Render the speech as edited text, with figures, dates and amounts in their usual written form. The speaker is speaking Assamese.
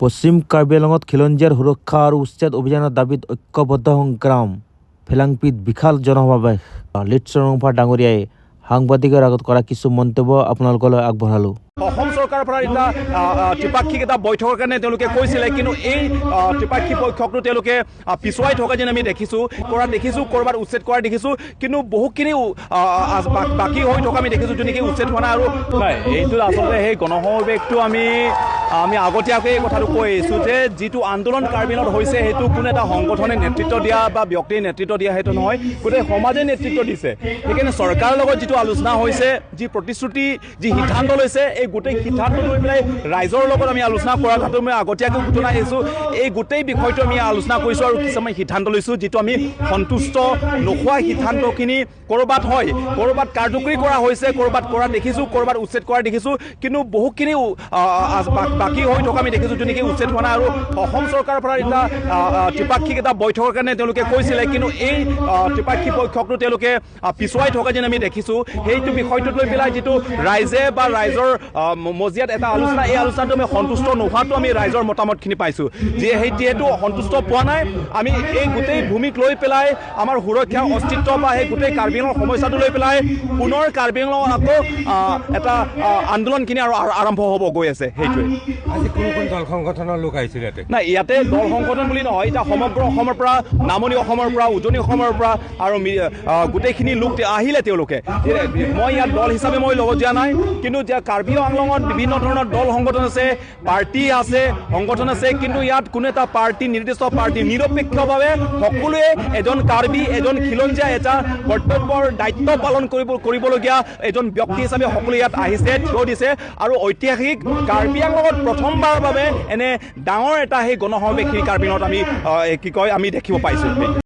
পশ্চিম কাৰ্বি আংলঙত খিলঞ্জীয়াৰ সুৰক্ষা আৰু উচ্ছেদ অভিযানৰ দাবীত ঐক্যবদ্ধ সংগ্ৰাম ফেলাংপিত বিশাল জনসমাৱেশ লিড চৰংফা ডাঙৰীয়াই সাংবাদিকৰ আগত কৰা কিছু মন্তব্য আপোনালোকলৈ আগবঢ়ালোঁ। অসম চৰকাৰৰ পৰা এটা ত্ৰিপাক্ষিক এটা বৈঠকৰ কাৰণে তেওঁলোকে কৈছিলে, কিন্তু এই ত্ৰিপাক্ষিক বৈঠকটো তেওঁলোকে পিছুৱাই থকা যেন আমি দেখিছোঁ, ক'ৰবাত উচ্ছেদ কৰা দেখিছোঁ, কিন্তু বহুখিনি বাকী হৈ থকা আমি দেখিছোঁ, যোনখিনি উচ্ছেদ হোৱা নাই। আৰু এইটো আচলতে সেই গণসমাৱেশটো আমি আগতীয়াকৈ এই কথাটো কৈ আহিছোঁ যে যিটো আন্দোলন কাৰ্বি আংলঙত হৈছে সেইটো কোনো এটা সংগঠনে নেতৃত্ব দিয়া বা ব্যক্তিয়ে নেতৃত্ব দিয়া সেইটো নহয়, গোটেই সমাজে নেতৃত্ব দিছে। সেইকাৰণে চৰকাৰৰ লগত যিটো আলোচনা হৈছে, যি প্ৰতিশ্ৰুতি, যি সিদ্ধান্ত লৈছে, এই গোটেই সিদ্ধান্ত লৈ পেলাই ৰাইজৰ লগত আমি আলোচনা কৰাৰ কথাটো মই আগতীয়াকৈ ঘটনা আহিছোঁ। এই গোটেই বিষয়টো আমি আলোচনা কৰিছোঁ আৰু কিছুমান সিদ্ধান্ত লৈছোঁ, যিটো আমি সন্তুষ্ট নোহোৱা সিদ্ধান্তখিনি ক'ৰবাত হয়, ক'ৰবাত কাৰ্যকৰী কৰা হৈছে, ক'ৰবাত কৰা দেখিছোঁ, ক'ৰবাত উচ্ছেদ কৰা দেখিছোঁ, কিন্তু বহুখিনি বাকী হৈ থকা আমি দেখিছোঁ, যোনখিনি উচ্ছেদ হোৱা নাই। আৰু অসম চৰকাৰৰ পৰা এটা ত্ৰিপাক্ষিক এটা বৈঠকৰ কাৰণে তেওঁলোকে কৈছিলে, কিন্তু এই ত্ৰিপাক্ষিক বৈঠকটো তেওঁলোকে পিছুৱাই থকা যেন আমি দেখিছোঁ। সেইটো বিষয়টোক লৈ পেলাই যিটো ৰাইজে বা ৰাইজৰ মজিয়াত এটা আলোচনা, এই আলোচনাটো আমি সন্তুষ্ট নোহোৱাটো আমি ৰাইজৰ মতামতখিনি পাইছোঁ। যিহেতু সন্তুষ্ট পোৱা নাই, আমি এই গোটেই ভূমিক লৈ পেলাই আমাৰ সুৰক্ষা অস্তিত্ব বা সেই গোটেই কাৰ্বি আংলঙৰ সমস্যাটো লৈ পেলাই পুনৰ কাৰ্বি আংলঙত আকৌ এটা আন্দোলনখিনি আৰু আৰম্ভ হ'ব গৈ আছে। সেইটোৱে আজি কোন দল সংগঠনৰ লোক আহিছিল ইয়াতে? নাই, ইয়াতে দল সংগঠন বুলি নহয়, এতিয়া সমগ্ৰ অসমৰ পৰা, নামনি অসমৰ পৰা, উজনি অসমৰ পৰা আৰু গোটেইখিনি লোক আহিলে। তেওঁলোকে, মই ইয়াত দল হিচাপে মই লগত যোৱা নাই, কিন্তু কাৰ্বি আংলঙত বিভিন্ন ধৰণৰ দল সংগঠন আছে, পাৰ্টি আছে, সংগঠন আছে, কিন্তু ইয়াত কোনো এটা পাৰ্টি, নিৰ্দিষ্ট পাৰ্টি, নিৰপেক্ষভাৱে সকলোৱে এজন কাৰ্বি, এজন খিলঞ্জীয়া এটা কৰ্তব্যৰ দায়িত্ব পালন কৰিবলগীয়া এজন ব্যক্তি হিচাপে সকলোৱে ইয়াত আহিছে, থিয় দিছে। আৰু ঐতিহাসিক কাৰ্বি আংলঙত প্ৰথমবাৰৰ বাবে এনে ডাঙৰ এটা সেই গণসমাৱেশ কাৰ্বি আংলঙত আমি দেখিব পাইছোঁ।